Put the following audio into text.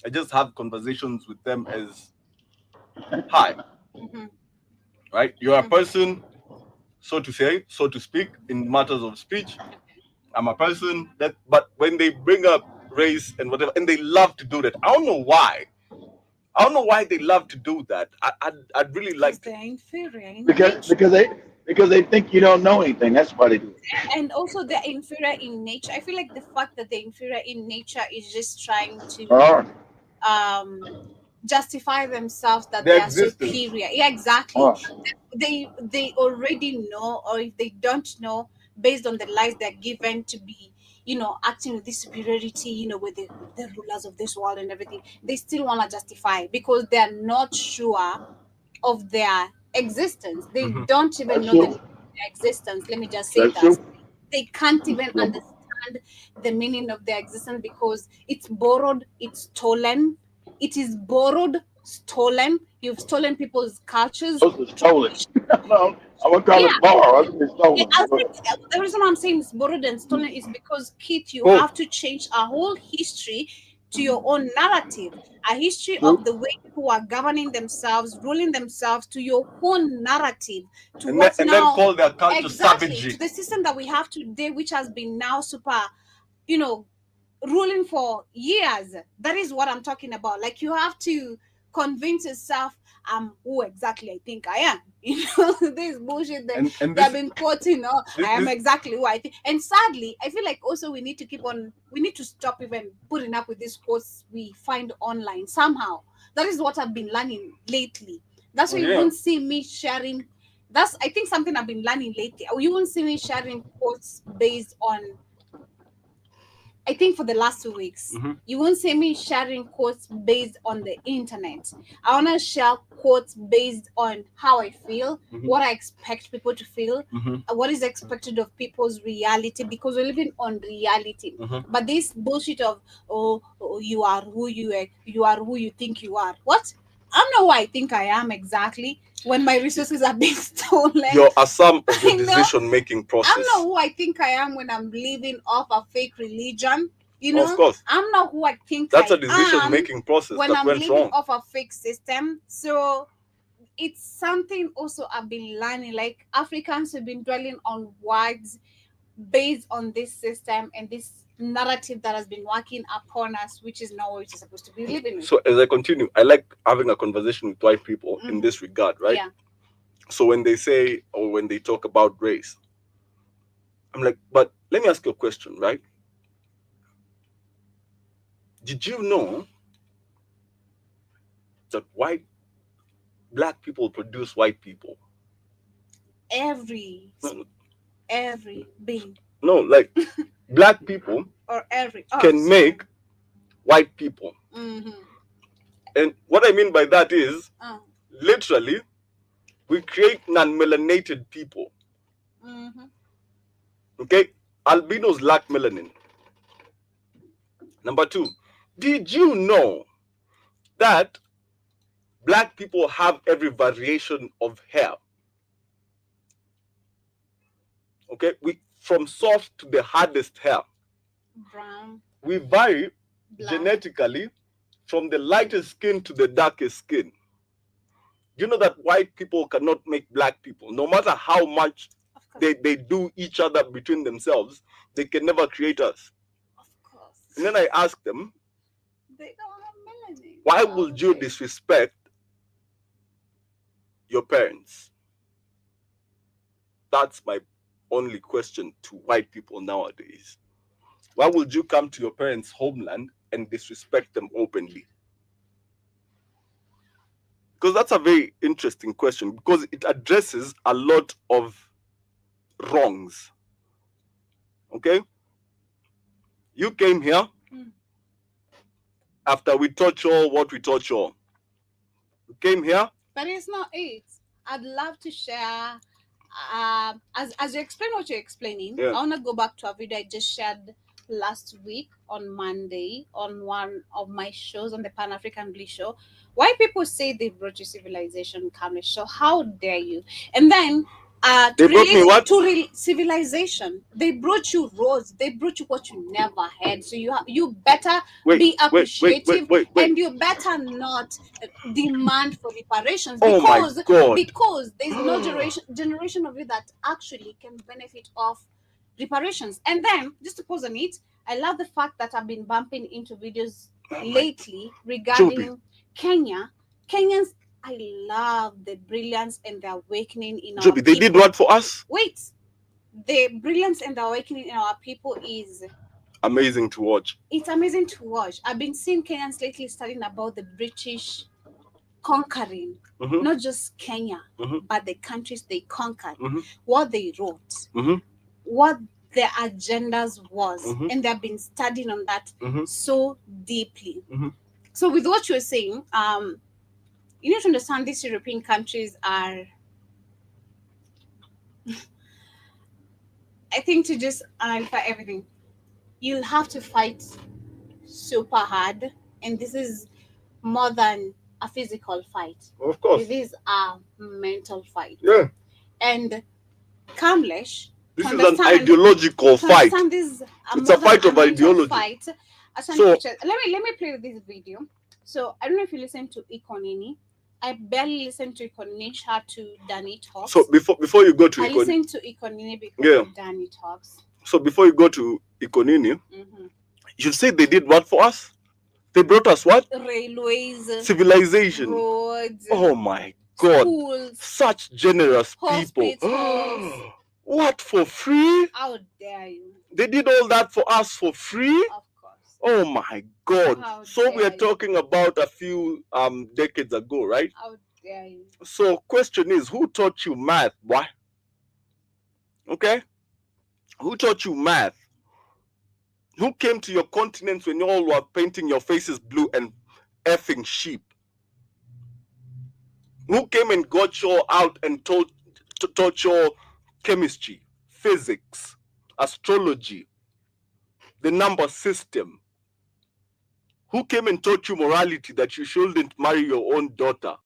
I just have conversations with them as hi, Mm-hmm. right? You're a person, so to say, so to speak, in matters of speech. I'm a person that, but when they bring up race and whatever, and they love to do that. I don't know why. I don't know why they love to do that. I'd really Because like to. they're inferior in because nature. because they because they think you don't know anything. That's why they do it. And also they're inferior in nature. I feel like the fact that they're inferior in nature is just trying to Oh, um justify themselves that Their they are existence. superior. Yeah, exactly. oh, They already know, or if they don't know, based on the lies they're given to be, acting with this superiority, with the rulers of this world and everything, they still want to justify because they're not sure of their existence. They Hmm. don't even that's know the true. their existence. Let me just say That's that. true. They can't even Yeah. understand the meaning of their existence because it's borrowed, it's stolen. It is borrowed, stolen. You've stolen people's cultures, Those are stolen. No, I won't call yeah. it borrowed. It's Yeah, stolen. I think the reason I'm saying it's borrowed and stolen is because, Kit, you Both. have to change a whole history to your own narrative, a history True. of the way people are governing themselves, ruling themselves, to your own narrative, to And then what's and then now call their culture exactly to savagery. the system that we have today, which has been now super, you know, ruling for years. That is what I'm talking about. Like you have to convince yourself, who exactly I think I am. This bullshit that And they've this been quoting. Oh, I am this exactly who I think. And sadly, I feel like also we need to keep on. We need to stop even putting up with these quotes we find online. Somehow, that is what I've been learning lately. That's oh why you yeah. won't see me sharing. That's I think something I've been learning lately. You won't see me sharing quotes based on, I think, for the last 2 weeks. Hmm. You won't see me sharing quotes based on the internet. I want to share quotes based on how I feel, Hmm. what I expect people to feel, Hmm. what is expected of people's reality, because we're living on reality. Hmm. But this bullshit of, oh, you are who you think you are. What? I'm not who I think I am exactly when my resources are being stolen. You're a sum of your I know decision making I'm not process. who I think I am when I'm living off a fake religion. Of course, I'm not who I think that's I a decision am making process when that I'm went living wrong. off a fake system. So it's something also I've been learning. Like Africans have been dwelling on words based on this system and this narrative that has been working upon us, which is not what we're supposed to be living with. So as I continue, I like having a conversation with white people in Hmm. this regard, right? Yeah. So when they say or when they talk about race, I'm like, but let me ask you a question, right? Did you know that white black people produce white people? Every No, every being no, like black people or every can sorry. make white people. Mm-hmm. And what I mean by that is Oh. literally we create non-melanated people. Mm-hmm. Okay? Albinos lack melanin. Number two, did you know that black people have every variation of hair? Okay? We from soft to the hardest hair. Brown, We vary black. genetically from the lightest skin to the darkest skin. You know that white people cannot make black people, no matter how much Of course, they do each other between themselves, they can never create us. of course. And then I ask them, They don't have melanin. why How would would you they? disrespect your parents? That's my only question to white people nowadays. Why would you come to your parents' homeland and disrespect them openly? Because that's a very interesting question because it addresses a lot of wrongs. Okay? You came here Mm. after we taught you all what we taught you all. You came here. But it's not it. I'd love to share. As you explain what you're explaining, Yeah. I want to go back to a video I just shared last week on Monday on one of my shows on the Pan African Bliss show. Why people say they brought you civilization, Kamish? So how dare you? And then They brought me what? Civilization. They brought you roads. They brought you what you never had. So you better be appreciative, and you better not demand for reparations, Oh my God. because there's no generation of you that actually can benefit off reparations. And then, just to pause on it, I love the fact that I've been bumping into videos lately regarding Kenya. Kenyans, I love the brilliance and the awakening in our Joby, they did what for us? Wait, the brilliance and the awakening in our people is amazing to watch. It's amazing to watch. I've been seeing Kenyans lately studying about the British conquering not just Kenya, but the countries they conquered, what they wrote, what their agendas was, and they've been studying on that so deeply. So with what you're saying, you need to understand these European countries are, I think, to just analyze everything, you'll have to fight super hard, and this is more than a physical fight. Of course. It is a mental fight. Yeah. And Kamlesh, this is an ideological fight. It's a fight of ideology. So let me play this video. So I don't know if you listen to Ikonini. I barely listen to Ikonini. Shout to Danny Talks. So before you go to I listen to Ikonini because of Danny Talks. So before you go to Ikonini, you say they did what for us? They brought us what? Railways, civilization, roads. Oh my God! Schools, such generous hospitals. people. What, for free? How dare you? They did all that for us for free? Of course. Oh my God! How so we are dare talking about a few decades ago, right? How dare you? So question is, who taught you math? Why? Okay? Who taught you math? Who came to your continents when you all were painting your faces blue and effing sheep? Who came and got you all out and taught you chemistry, physics, astrology, the number system? Who came and taught you morality, that you shouldn't marry your own daughter?